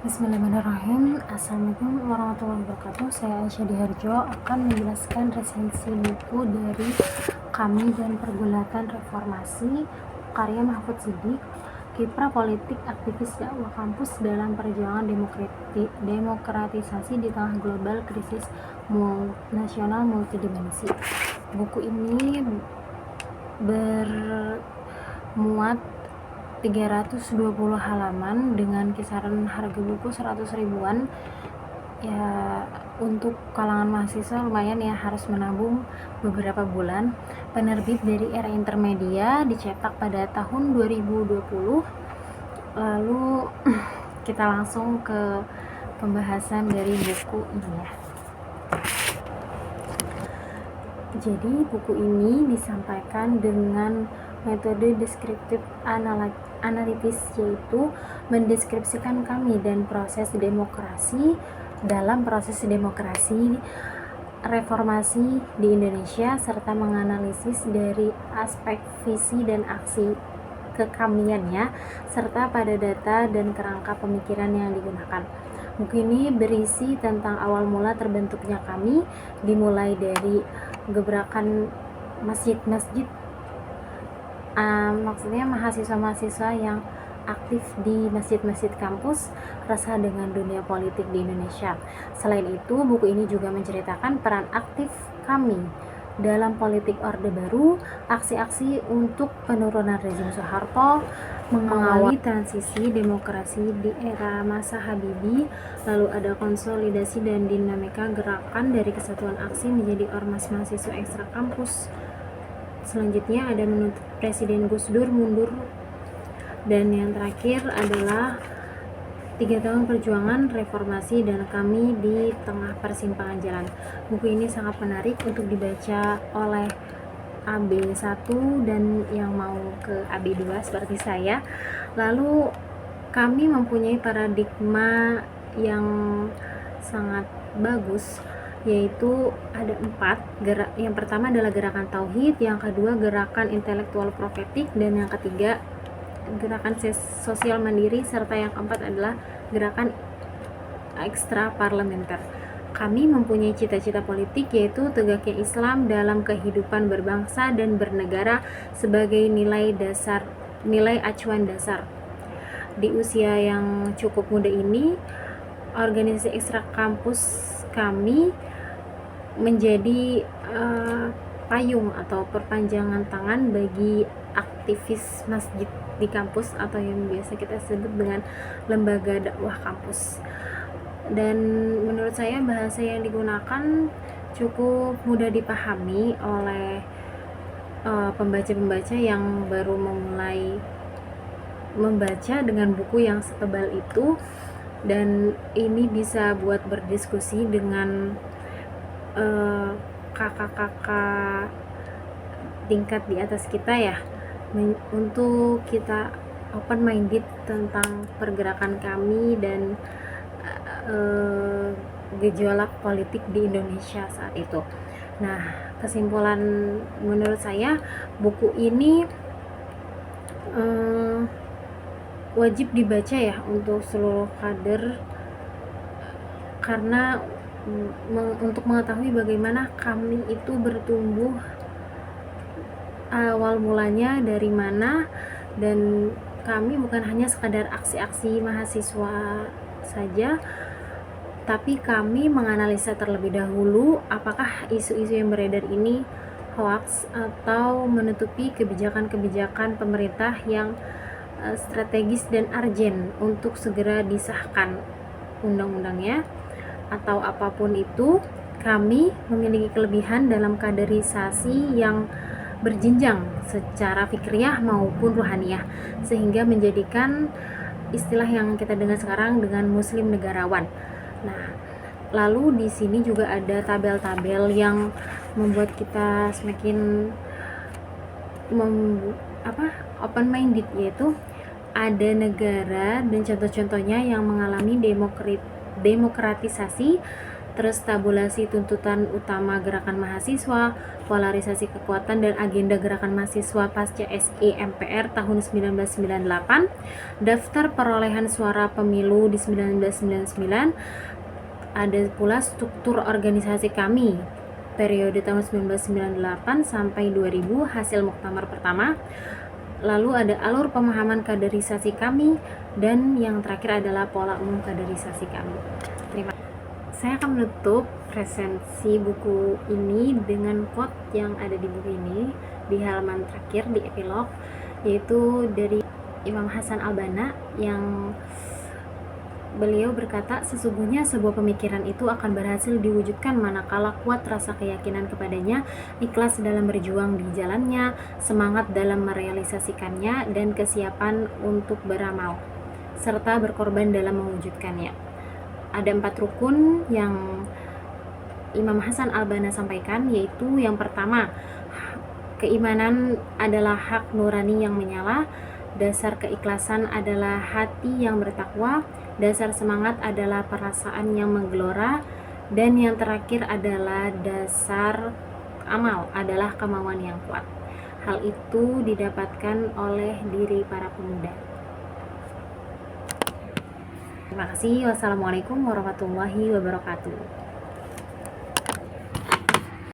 Bismillahirrahmanirrahim. Assalamualaikum warahmatullahi wabarakatuh. Saya Aisyah Diharjo akan menjelaskan resensi buku dari Kami dan Pergulatan Reformasi karya Mahfud Siddiq, kiprah politik aktivis dakwah kampus dalam perjuangan demokratisasi di tengah global krisis nasional multidimensi. Buku ini bermuat 320 halaman dengan kisaran harga buku 100 ribuan. Ya, untuk kalangan mahasiswa lumayan ya, harus menabung beberapa bulan. Penerbit dari Era Intermedia, dicetak pada tahun 2020. Lalu kita langsung ke pembahasan dari buku ini ya. Jadi buku ini disampaikan dengan metode deskriptif analitis, yaitu mendeskripsikan kami dan proses demokrasi reformasi di Indonesia, serta menganalisis dari aspek visi dan aksi kekamiannya, serta pada data dan kerangka pemikiran yang digunakan. Buku ini berisi tentang awal mula terbentuknya kami, dimulai dari gebrakan masjid-masjid, maksudnya mahasiswa-mahasiswa yang aktif di masjid-masjid kampus resah dengan dunia politik di Indonesia. Selain itu, buku ini juga menceritakan peran aktif kami dalam politik Orde Baru, aksi-aksi untuk penurunan rezim Soeharto, mengawali transisi demokrasi di era masa Habibie, lalu ada konsolidasi dan dinamika gerakan dari kesatuan aksi menjadi ormas mahasiswa ekstra kampus. Selanjutnya ada menuntut Presiden Gus Dur mundur, dan yang terakhir adalah 3 tahun perjuangan reformasi dan kami di tengah persimpangan jalan. Buku ini sangat menarik untuk dibaca oleh AB1 dan yang mau ke AB2 seperti saya. Lalu kami mempunyai paradigma yang sangat bagus, yaitu ada 4. Yang pertama adalah gerakan tauhid, yang kedua gerakan intelektual profetik, dan yang ketiga gerakan sosial mandiri, serta yang keempat adalah gerakan ekstra parlementer. Kami mempunyai cita-cita politik, yaitu tegaknya Islam dalam kehidupan berbangsa dan bernegara sebagai nilai acuan dasar. Di usia yang cukup muda ini, organisasi ekstra kampus kami menjadi payung atau perpanjangan tangan bagi aktivis masjid di kampus, atau yang biasa kita sebut dengan lembaga dakwah kampus. Dan menurut saya bahasa yang digunakan cukup mudah dipahami oleh pembaca-pembaca yang baru memulai membaca dengan buku yang setebal itu, dan ini bisa buat berdiskusi dengan kakak-kakak tingkat di atas kita ya, untuk kita open minded tentang pergerakan kami dan gejolak politik di Indonesia saat itu. Nah, kesimpulan menurut saya, buku ini wajib dibaca ya untuk seluruh kader, karena untuk mengetahui bagaimana kami itu bertumbuh, awal mulanya dari mana, dan kami bukan hanya sekadar aksi-aksi mahasiswa saja, tapi kami menganalisa terlebih dahulu apakah isu-isu yang beredar ini hoax atau menutupi kebijakan-kebijakan pemerintah yang strategis dan urgent untuk segera disahkan undang-undangnya, atau apapun itu. Kami memiliki kelebihan dalam kaderisasi yang berjenjang secara fikriyah maupun ruhaniyah, sehingga menjadikan istilah yang kita dengar sekarang dengan muslim negarawan. Nah, lalu di sini juga ada tabel-tabel yang membuat kita semakin open minded, yaitu ada negara dan contoh-contohnya yang mengalami demokratisasi terus tabulasi tuntutan utama gerakan mahasiswa, polarisasi kekuatan dan agenda gerakan mahasiswa pasca SE MPR tahun 1998, daftar perolehan suara pemilu di 1999, ada pula struktur organisasi kami periode tahun 1998 sampai 2000 hasil muktamar pertama, lalu ada alur pemahaman kaderisasi kami, dan yang terakhir adalah pola umum kaderisasi kami. Terima kasih. Saya akan menutup resensi buku ini dengan quote yang ada di buku ini di halaman terakhir di epilog, yaitu dari Imam Hasan Al-Banna yang beliau berkata, sesungguhnya sebuah pemikiran itu akan berhasil diwujudkan manakala kuat rasa keyakinan kepadanya, ikhlas dalam berjuang di jalannya, semangat dalam merealisasikannya, dan kesiapan untuk beramal, serta berkorban dalam mewujudkannya. Ada 4 rukun yang Imam Hasan Al-Banna sampaikan, yaitu yang pertama, keimanan adalah hak nurani yang menyala, dasar keikhlasan adalah hati yang bertakwa, dasar semangat adalah perasaan yang menggelora, dan yang terakhir adalah dasar amal adalah kemauan yang kuat. Hal itu didapatkan oleh diri para pemuda. Terima kasih. Wassalamualaikum warahmatullahi wabarakatuh.